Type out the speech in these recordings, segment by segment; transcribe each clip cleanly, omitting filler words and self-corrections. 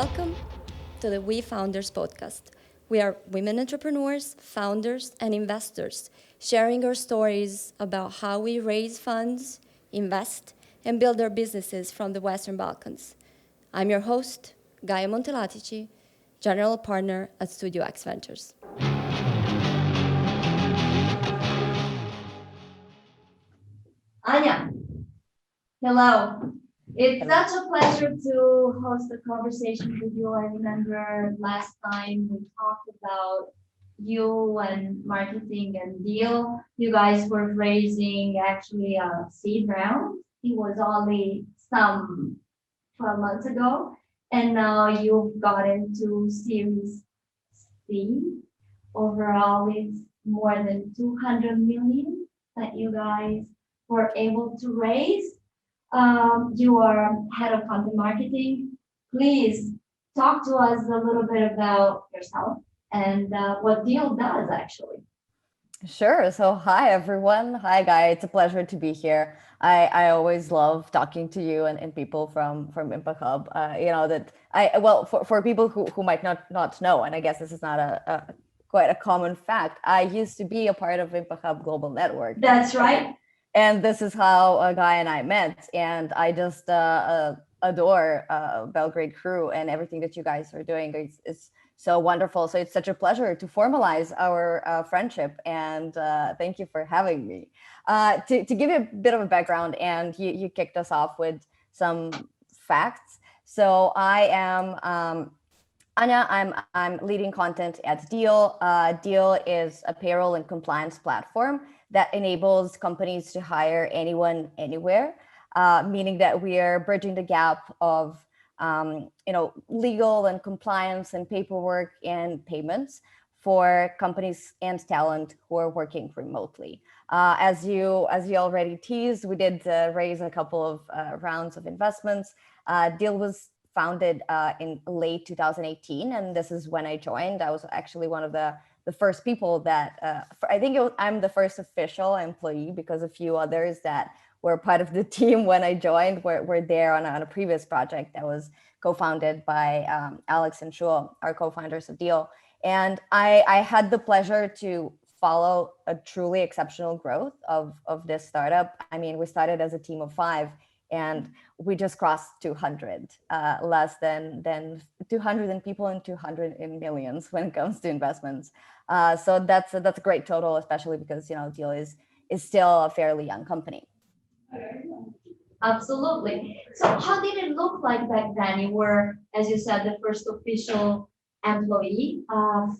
Welcome to the We Founders podcast. We are women entrepreneurs, founders, and investors sharing our stories about how we raise funds, invest, and build our businesses from the Western Balkans. I'm your host, Gaia Montelatici, General Partner at Studio X Ventures. Anja, hello. It's such a pleasure to host a conversation with you. I remember last time we talked about you and marketing and Deel. You guys were raising actually a seed round. It was only some 12 months ago. And now you've got into Series C. Overall, it's more than 200 million that you guys were able to raise. You are head of content marketing. Please talk to us a little bit about yourself and what Deel does actually. Sure. So hi, everyone. Hi, Guy. It's a pleasure to be here. I always love talking to you and people from Impact Hub. For people who might not know, and I guess this is not a quite a common fact, I used to be a part of Impact Hub Global Network. That's right. And this is how Guy and I met. And I just adore Belgrade crew and everything that you guys are doing. It's so wonderful. So it's such a pleasure to formalize our friendship. And thank you for having me. To give you a bit of a background, and you kicked us off with some facts. So I am Anja. I'm leading content at Deel. Deel is a payroll and compliance platform that enables companies to hire anyone, anywhere, meaning that we are bridging the gap of legal and compliance and paperwork and payments for companies and talent who are working remotely. As you already teased, we did raise a couple of rounds of investments. Deel was founded in late 2018, and this is when I joined. I was actually one of the first people that I'm the first official employee, because a few others that were part of the team when I joined were there on a previous project that was co-founded by Alex and Shul, our co-founders of Deel. And I had the pleasure to follow a truly exceptional growth of this startup. I mean, we started as a team of 5, and we just crossed 200, less than 200 in people and 200 in millions when it comes to investments. So that's a great total, especially because Deel is still a fairly young company. Absolutely. So how did it look like back then? You were, as you said, the first official employee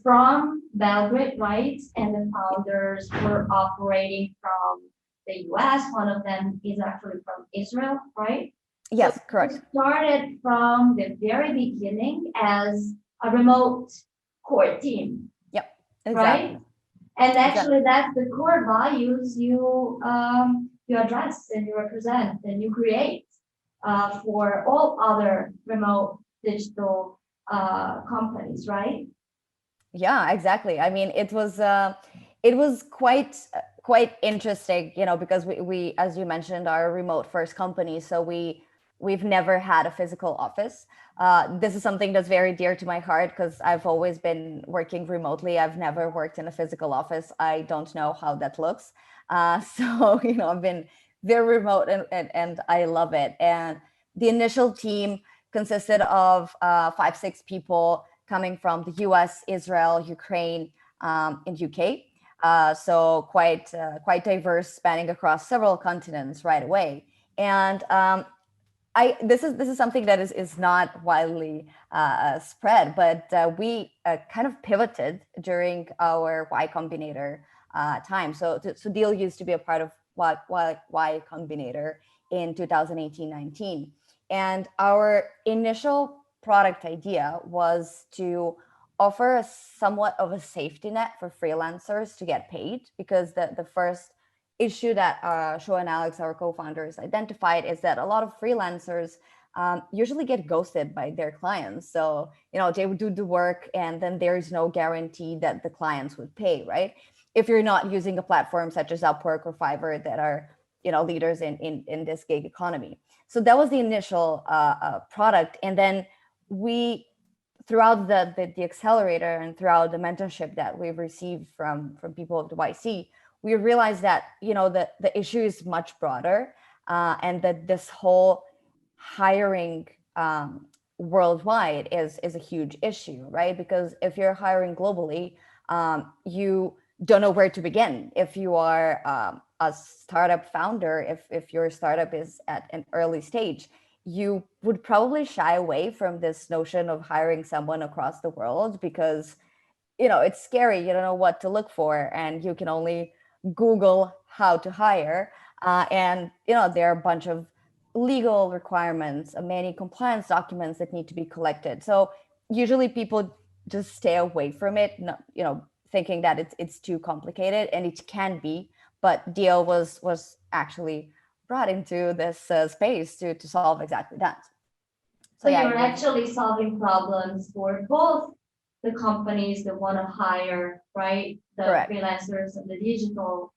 from Belgrade, right? And the founders were operating from the US. One of them is actually from Israel, right? Yes, so correct. You started from the very beginning as a remote core team. Yep, exactly. Right? And actually, that's the core values you address and you represent and you create for all other remote digital companies, right? Yeah, exactly. I mean, it was quite interesting, because we as you mentioned, are a remote first company, so we've never had a physical office. This is something that's very dear to my heart because I've always been working remotely. I've never worked in a physical office. I don't know how that looks. So, I've been very remote and I love it. And the initial team consisted of 5-6 people coming from the US, Israel, Ukraine, and UK. So quite diverse, spanning across several continents right away. And this is something that is not widely spread, but we kind of pivoted during our Y Combinator time. So Deel used to be a part of Y Combinator in 2018-19, and our initial product idea was to offer a somewhat of a safety net for freelancers to get paid, because the first issue that Shul and Alex, our co-founders, identified is that a lot of freelancers usually get ghosted by their clients. So, they would do the work and then there's no guarantee that the clients would pay, right? If you're not using a platform such as Upwork or Fiverr that are, leaders in this gig economy. So that was the initial product. And then we throughout the accelerator and throughout the mentorship that we've received from people of the YC, we realized that, you know, the issue is much broader, and that this whole hiring worldwide is a huge issue, right? Because if you're hiring globally, you don't know where to begin. If you are a startup founder, if your startup is at an early stage, you would probably shy away from this notion of hiring someone across the world because, you know, it's scary. You don't know what to look for, and you can only Google how to hire. And, you know, there are a bunch of legal requirements, many compliance documents that need to be collected. So usually people just stay away from it, you know, thinking that it's too complicated, and it can be. But Deel was actually brought into this space to solve exactly that. So you're actually solving problems for both the companies that want to hire, right? The Correct. Freelancers and the digital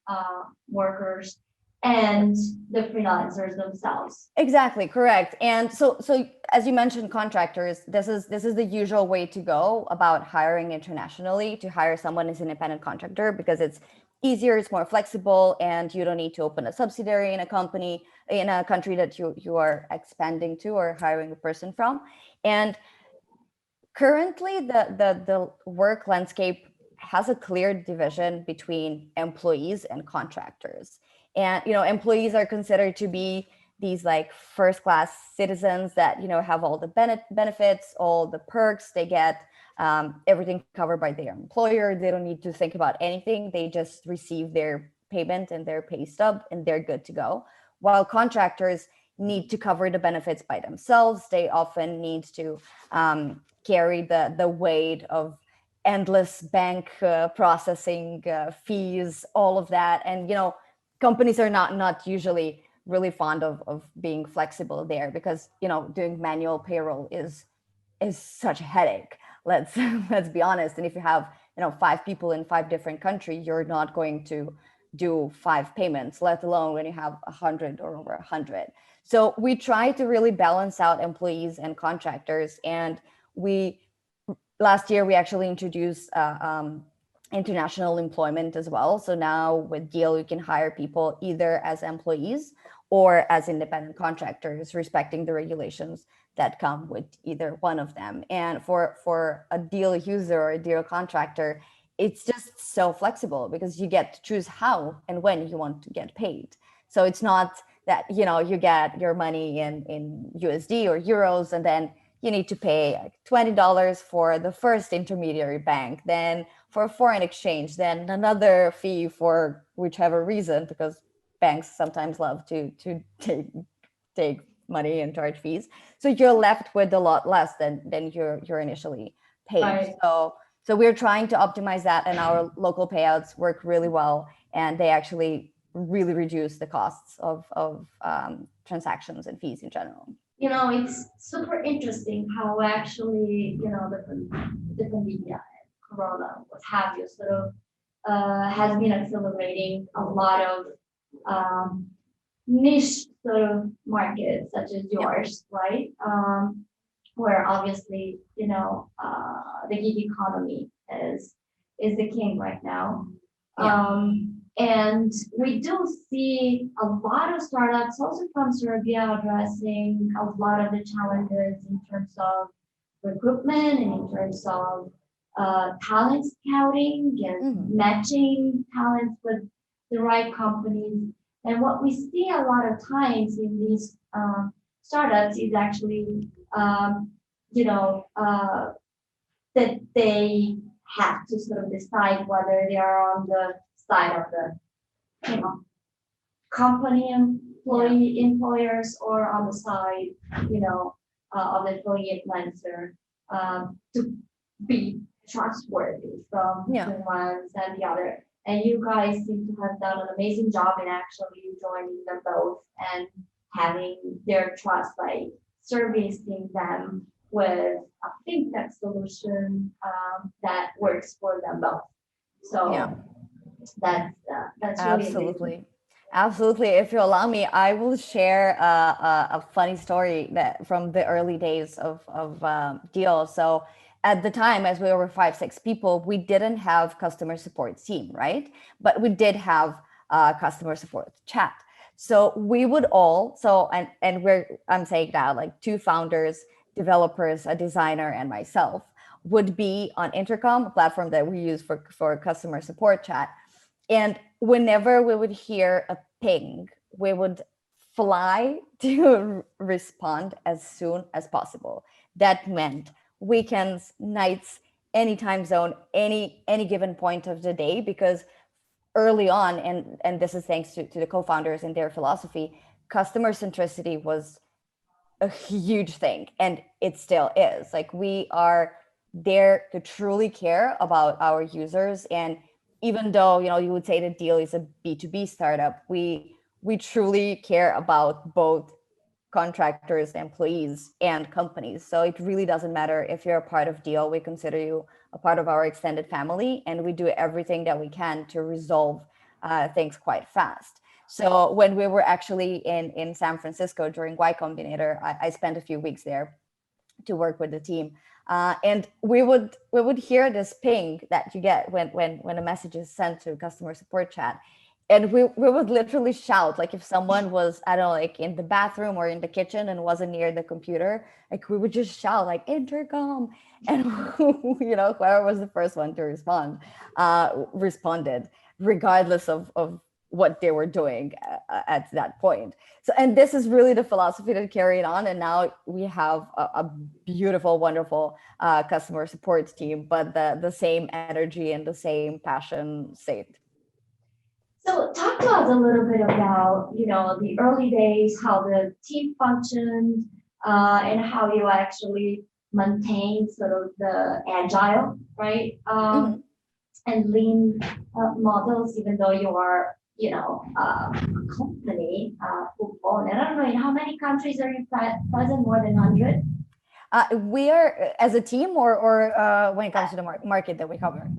workers, and the freelancers themselves. Exactly, correct. And so as you mentioned, contractors, this is the usual way to go about hiring internationally, to hire someone as an independent contractor, because it's easier, it's more flexible, and you don't need to open a subsidiary in a company in a country that you are expanding to or hiring a person from. And currently the work landscape has a clear division between employees and contractors. And, you know, employees are considered to be these like first class citizens that, you know, have all the benefits, all the perks they get, everything covered by their employer. They don't need to think about anything. They just receive their payment and their pay stub, and they're good to go. While contractors need to cover the benefits by themselves. They often need to carry the weight of endless bank processing fees, all of that. And, you know, companies are not usually really fond of being flexible there, because, you know, doing manual payroll is such a headache. Let's be honest. And if you have, you know, 5 people in 5 different countries, you're not going to do 5 payments, let alone when you have 100 or over 100. So we try to really balance out employees and contractors. And last year we actually introduced international employment as well. So now with Deel, you can hire people either as employees or as independent contractors, respecting the regulations that come with either one of them. And for a Deel user or a Deel contractor, it's just so flexible because you get to choose how and when you want to get paid. So it's not that, you know, you get your money in USD or euros, and then you need to pay like $20 for the first intermediary bank, then for foreign exchange, then another fee for whichever reason, because banks sometimes love to take money and charge fees. So you're left with a lot less than you're initially paid. Right. So we're trying to optimize that, and our local payouts work really well, and they actually really reduce the costs of transactions and fees in general. You know, it's super interesting how actually, you know, the pandemic, Corona, what have you, sort of has been accelerating a lot of niche sort of markets such as yours, right? Where obviously, you know, the gig economy is the king right now. And we do see a lot of startups also from Serbia addressing a lot of the challenges in terms of recruitment and in terms of talent scouting and matching talents with the right companies. And what we see a lot of times in these startups is actually, you know, that they have to sort of decide whether they are on the side of the, you know, company employers, or on the side, you know, of the affiliate influencer, to be trustworthy from the ones and the other. And you guys seem to have done an amazing job in actually joining them both and having their trust by servicing them with a fintech solution that works for them both. So that's really amazing. Absolutely. If you allow me, I will share a funny story that from the early days of Deel. So at the time, as we were 5, 6 people, we didn't have customer support team, right? But we did have customer support chat. So we would all, I'm saying now, like 2 founders, developers, a designer, and myself would be on Intercom, a platform that we use for customer support chat. And whenever we would hear a ping, we would fly to respond as soon as possible. That meant weekends, nights, any time zone, any given point of the day, because early on, and this is thanks to the co-founders and their philosophy, customer centricity was a huge thing, and it still is. Like, we are there to truly care about our users. And even though, you would say that Deel is a B2B startup, we truly care about both contractors, employees, and companies. So it really doesn't matter if you're a part of Deel. We consider you a part of our extended family, and we do everything that we can to resolve things quite fast. So when we were actually in San Francisco during Y Combinator, I spent a few weeks there to work with the team. And we would hear this ping that you get when a message is sent to customer support chat. And we would literally shout, like if someone was, I don't know, like in the bathroom or in the kitchen and wasn't near the computer, like we would just shout like intercom. And whoever was the first one to respond, responded, regardless of what they were doing at that point. So, and this is really the philosophy that carried on. And now we have a beautiful, wonderful customer support team, but the same energy and the same passion saved. So talk to us a little bit about, the early days, how the team functioned, and how you actually maintain sort of the agile, right? And lean models, even though you are, a company full-blown. And I don't know, in how many countries are you present? More than 100? We are, as a team, or when it comes to the market that we cover?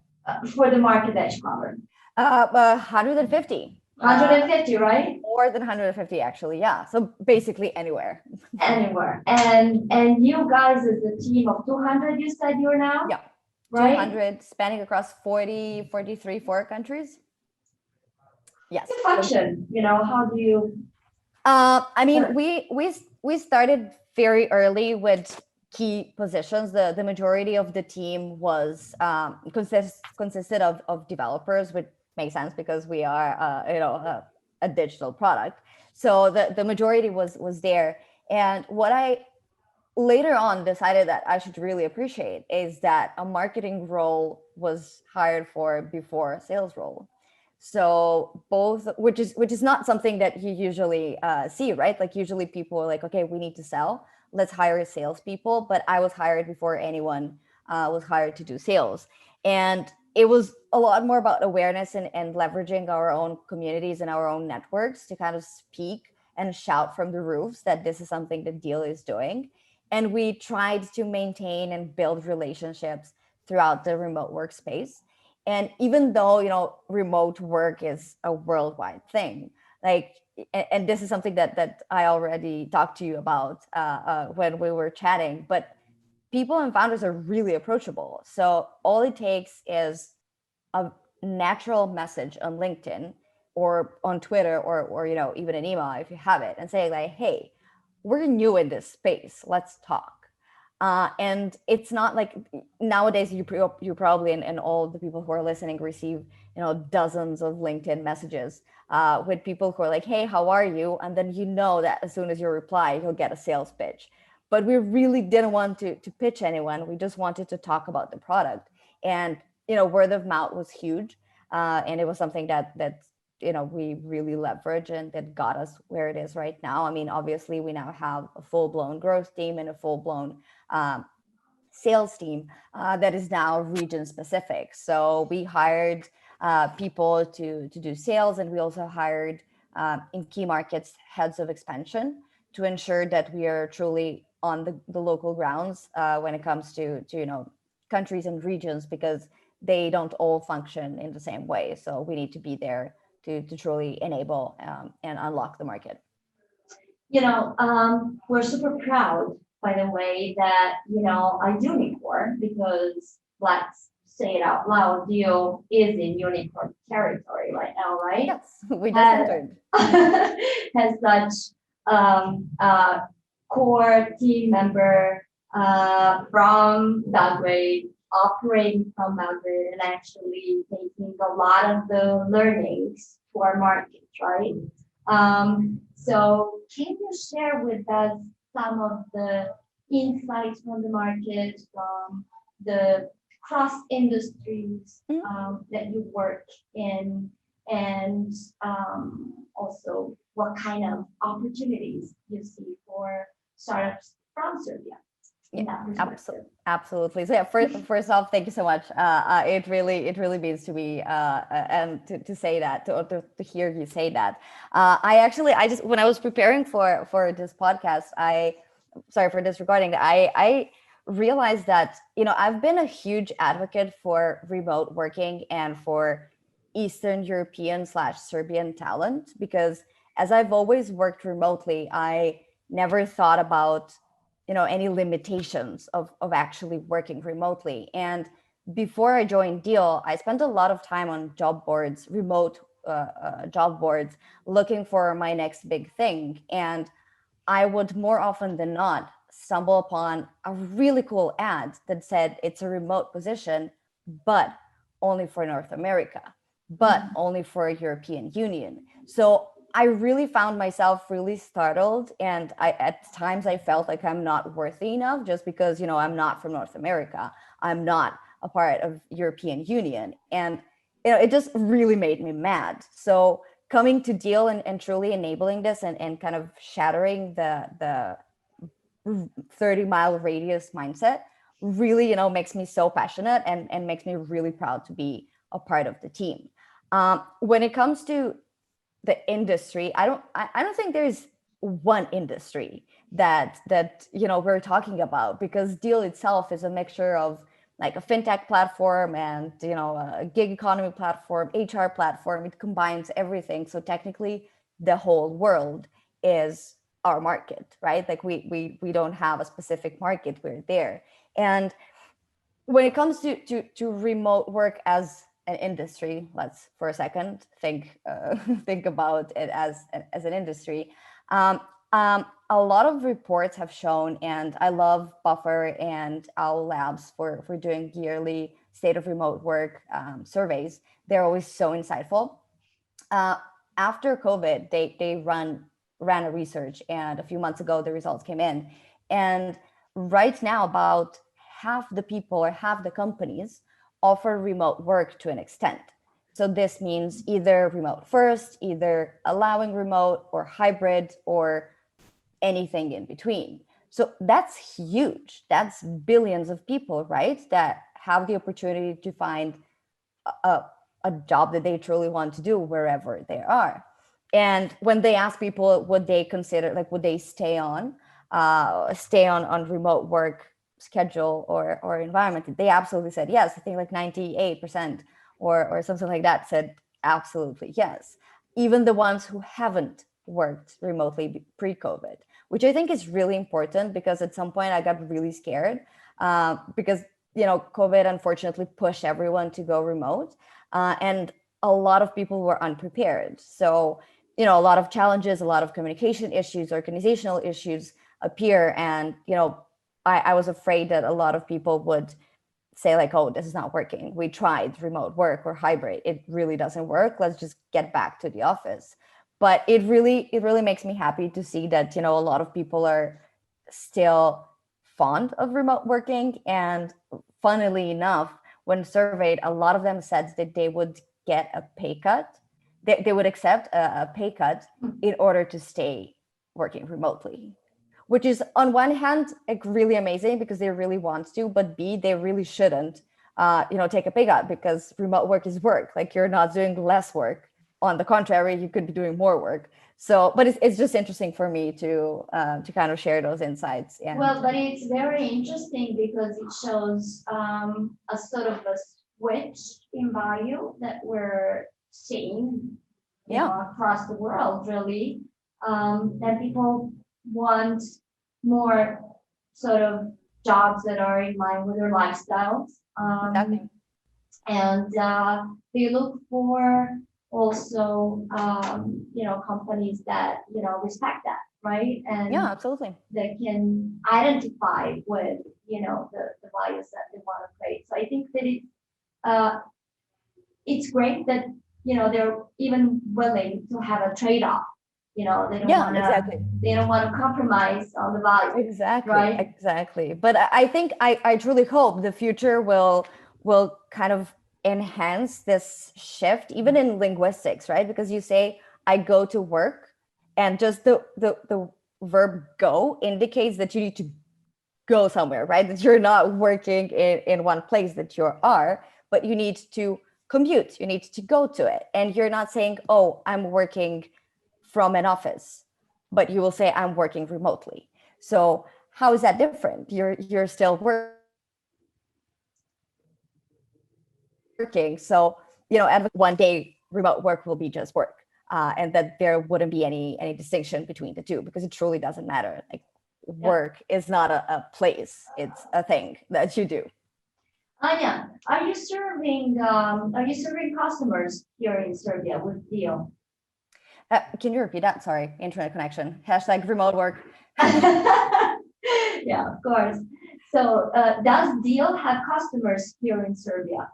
For the market that you cover. 150. 150, right? More than 150, actually. Yeah. So basically anywhere. Anywhere. And you guys as a team of 200, you said you're now? Yeah. Right? 200, spanning across 4 countries. Yes. The function, how do you? I mean, we started very early with key positions. The majority of the team was consisted of developers, which makes sense because we are a digital product. So the majority was there. And what I later on decided that I should really appreciate is that a marketing role was hired for before a sales role. So both, which is not something that you usually see, right? Like usually people are like, okay, we need to sell, let's hire salespeople. But I was hired before anyone was hired to do sales. And it was a lot more about awareness and leveraging our own communities and our own networks to kind of speak and shout from the roofs that this is something that Deel is doing. And we tried to maintain and build relationships throughout the remote workspace. And even though, remote work is a worldwide thing, like, and this is something that I already talked to you about when we were chatting, but people and founders are really approachable. So all it takes is a natural message on LinkedIn or on Twitter or even an email if you have it, and say like, hey, we're new in this space, let's talk. And it's not like nowadays you probably, and all the people who are listening, receive dozens of LinkedIn messages with people who are like, hey, how are you? And then that as soon as you reply, you'll get a sales pitch. But we really didn't want to pitch anyone. We just wanted to talk about the product. And word of mouth was huge, and it was something that we really leverage and that got us where it is right now. I mean, obviously we now have a full-blown growth team and a full-blown sales team that is now region specific. So we hired people to do sales, and we also hired in key markets heads of expansion to ensure that we are truly on the local grounds when it comes to countries and regions, because they don't all function in the same way. So we need to be there to truly enable and unlock the market. We're super proud, by the way, that, I do report platform because let's say it out loud, Deel is in unicorn territory right now, right? Yes, we just Has, entered. has such core team member from Belgrade, operating from Belgrade, and actually taking a lot of the learnings to our market, right? So can you share with us some of the insights from the market, from the cross industries Mhm. that you work in, and also what kind of opportunities you see for startups from Serbia in that perspective? Absolutely. So yeah, first off, thank you so much. It really means to me and to say that, to hear you say that. I just, when I was preparing for this podcast, sorry for this recording, I realized that, I've been a huge advocate for remote working and for Eastern European / Serbian talent, because as I've always worked remotely, I never thought about any limitations of actually working remotely. And before I joined Deel, I spent a lot of time on job boards, remote job boards, looking for my next big thing. And I would more often than not stumble upon a really cool ad that said it's a remote position, but only for North America, but only for European Union. So I really found myself really startled, and at times I felt like I'm not worthy enough just because I'm not from North America. I'm not a part of European Union, and it just really made me mad. So coming to Deel and truly enabling this and kind of shattering the 30-mile radius mindset really makes me so passionate and makes me really proud to be a part of the team. When it comes to the industry, I don't think there's one industry that we're talking about, because Deel itself is a mixture of like a fintech platform and a gig economy platform, HR platform. It combines everything. So technically the whole world is our market, right? Like we don't have a specific market, we're there. And when it comes to remote work as an industry, let's for a second think about it as an industry. Um, a lot of reports have shown, and I love Buffer and Owl Labs for doing yearly state of remote work surveys. They're always so insightful. Uh, After COVID, they ran a research, and a few months ago the results came in, and right now about half the people or half the companies offer remote work to an extent. So this means either remote first, either allowing remote or hybrid or anything in between. So that's huge. That's billions of people, right? That have the opportunity to find a, a job that they truly want to do wherever they are. And when they ask people, would they consider, like, would they stay on remote work schedule or environment, they absolutely said yes. I think like 98% or something like that said absolutely yes. Even the ones who haven't worked remotely pre-COVID, which I think is really important, because at some point I got really scared because COVID unfortunately pushed everyone to go remote, and a lot of people were unprepared. So a lot of challenges, a lot of communication issues, organizational issues appear, and I was afraid that a lot of people would say like, oh, this is not working, we tried remote work or hybrid, it really doesn't work, let's just get back to the office. But it really makes me happy to see that a lot of people are still fond of remote working. And funnily enough, when surveyed, a lot of them said that they would get a pay cut, they would accept a pay cut in order to stay working remotely, which is on one hand like really amazing because they really want to, but B, they really shouldn't take a pay cut, because remote work is work. Like, you're not doing less work. On the contrary, you could be doing more work. So, but it's just interesting for me to kind of share those insights. And Well, but it's very interesting because it shows a sort of a switch in value that we're seeing, across the world, really. That people want more sort of jobs that are in line with their lifestyles. Exactly. And they look for also, companies that, respect that, right? Yeah, And absolutely. that can identify with, the values that they want to create. So I think that uh, it's great that, they're even willing to have a trade-off. They don't Yeah, want to, exactly. compromise on the values, Exactly, right? exactly. But I think I truly hope the future will kind of enhance this shift, even in linguistics, right? Because you say I go to work, and just the verb go indicates that you need to go somewhere, right? That you're not working in one place that you are, but you need to commute, you need to go to it. And you're not saying, oh, I'm working from an office, but you will say I'm working remotely. So how is that different? You're still working. So, and one day remote work will be just work. And that there wouldn't be any distinction between the two, because it truly doesn't matter. Like, Yeah. work is not a place, it's a thing that you do. Anja, are you serving customers here in Serbia with Deel? Can you repeat that? Sorry, internet connection. Hashtag remote work. Yeah, of course. So, does Deel have customers here in Serbia?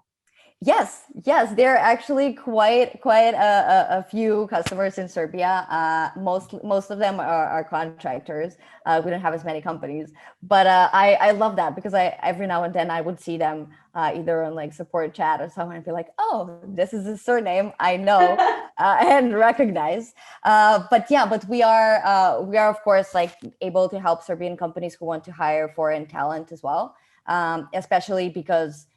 Yes, yes, there are actually quite a few customers in Serbia. Most of them are contractors. We don't have as many companies, but I love that, because I every now and then I would see them either on like support chat or someone, and be like, oh, this is a surname I know and recognize. But we are of course like able to help Serbian companies who want to hire foreign talent as well, especially because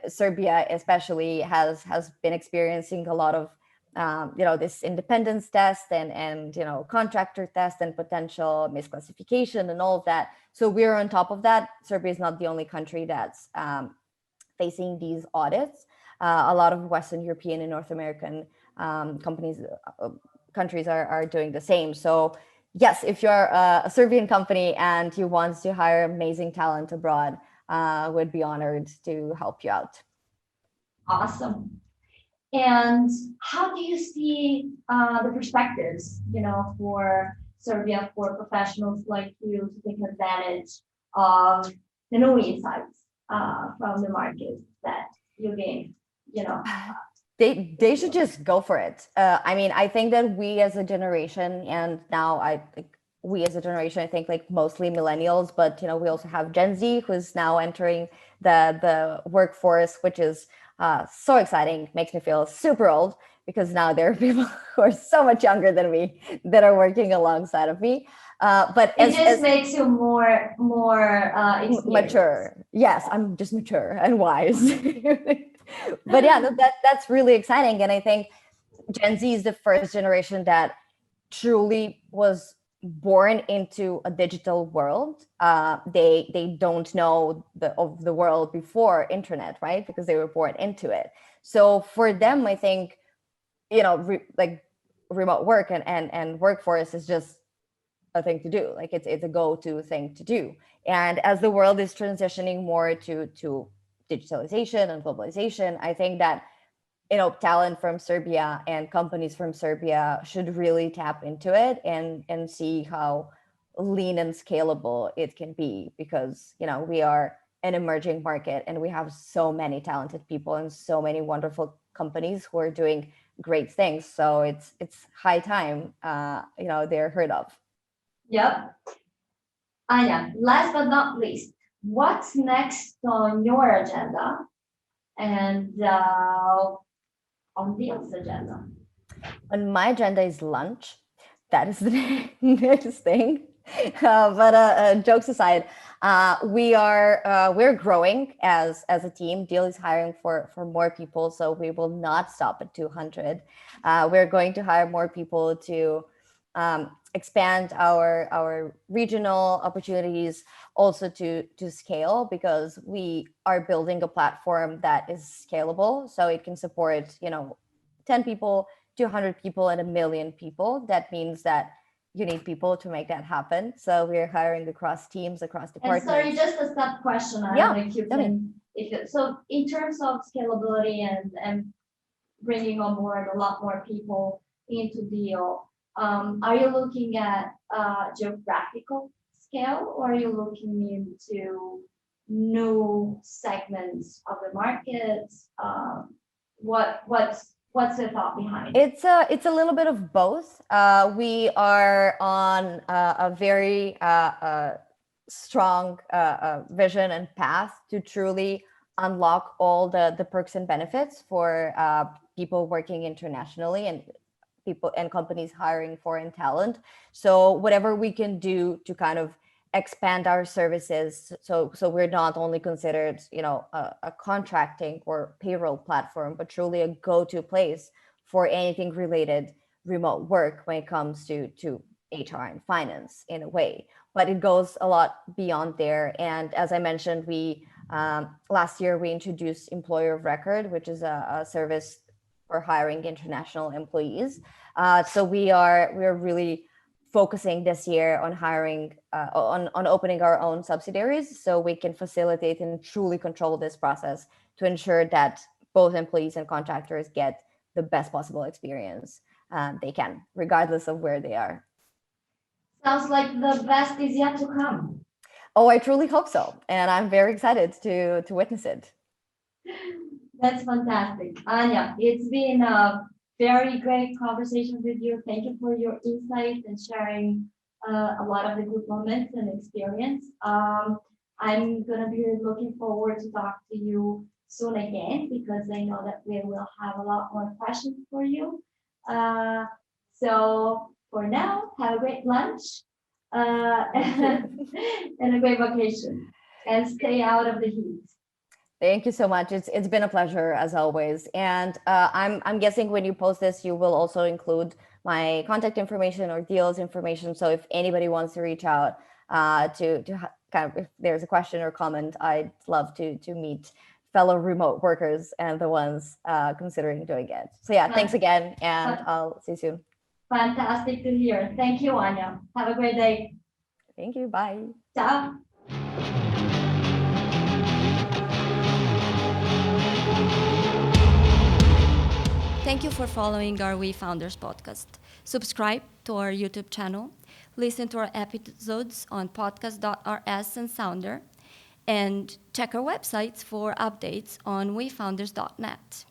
Serbia especially has been experiencing a lot of this independence test and contractor test and potential misclassification and all of that. So we're on top of that. Serbia is not the only country that's facing these audits. A lot of Western European and North American countries are doing the same. So yes, if you're a Serbian company and you want to hire amazing talent abroad, would be honored to help you out. Awesome. And how do you see the perspectives, for Serbia, for professionals like you to take advantage of the new insights from the market that you gain, They should just go for it. I mean, I think that we as a generation, and now we as a generation, I think like mostly millennials, but we also have Gen Z who's now entering the workforce, which is so exciting. Makes me feel super old, because now there are people who are so much younger than me that are working alongside of me. But it just makes you more mature. Yes, I'm just mature and wise. But yeah, that's really exciting, and I think Gen Z is the first generation that truly was born into a digital world. They don't know of the world before internet, right? Because they were born into it. So for them, I think like remote work and workforce is just a thing to do. Like it's a go-to thing to do. And as the world is transitioning more to digitalization and globalization, I think that talent from Serbia and companies from Serbia should really tap into it and see how lean and scalable it can be, because we are an emerging market and we have so many talented people and so many wonderful companies who are doing great things. So it's high time they're heard of. Yep. Anja, last but not least, what's next on your agenda and on Deel's agenda? On my agenda is lunch. That is the next thing. But jokes aside, we're growing as a team. Deel is hiring for more people, so we will not stop at 200. We're going to hire more people to expand our regional opportunities, also to scale, because we are building a platform that is scalable, so it can support 10 people, 200 people, and 1 million people. That means that you need people to make that happen. So we're hiring across teams, across And departments. sorry, just a sub question. I don't know if you can, so in terms of scalability and bringing on board a lot more people into Deel, are you looking at geographical scale, or are you looking into new segments of the market? What's the thought behind it? It's a little bit of both. We are on a very strong vision and path to truly unlock all the perks and benefits for people working internationally and people and companies hiring foreign talent. So whatever we can do to kind of expand our services, so we're not only considered, a contracting or payroll platform, but truly a go-to place for anything related remote work when it comes to HR and finance in a way. But it goes a lot beyond there. And as I mentioned, we last year we introduced Employer of Record, which is a service for hiring international employees. So we're really focusing this year on hiring, on opening our own subsidiaries so we can facilitate and truly control this process to ensure that both employees and contractors get the best possible experience they can, regardless of where they are. Sounds like the best is yet to come. Oh, I truly hope so. And I'm very excited to witness it. That's fantastic. Anja, it's been a very great conversation with you. Thank you for your insight and sharing a lot of the good moments and experience. I'm going to be looking forward to talk to you soon again, because I know that we will have a lot more questions for you. So for now, have a great lunch and a great vacation, and stay out of the heat. Thank you so much. It's been a pleasure as always. And I'm guessing when you post this, you will also include my contact information or Deel's information. So if anybody wants to reach out to kind of, if there's a question or comment, I'd love to meet fellow remote workers and the ones considering doing it. So yeah, thanks again, and I'll see you soon. Fantastic to hear. Thank you, Anja. Have a great day. Thank you. Bye. Ciao. Thank you for following our We Founders podcast. Subscribe to our YouTube channel, listen to our episodes on Podcast.rs and Sounder, and check our websites for updates on wefounders.net.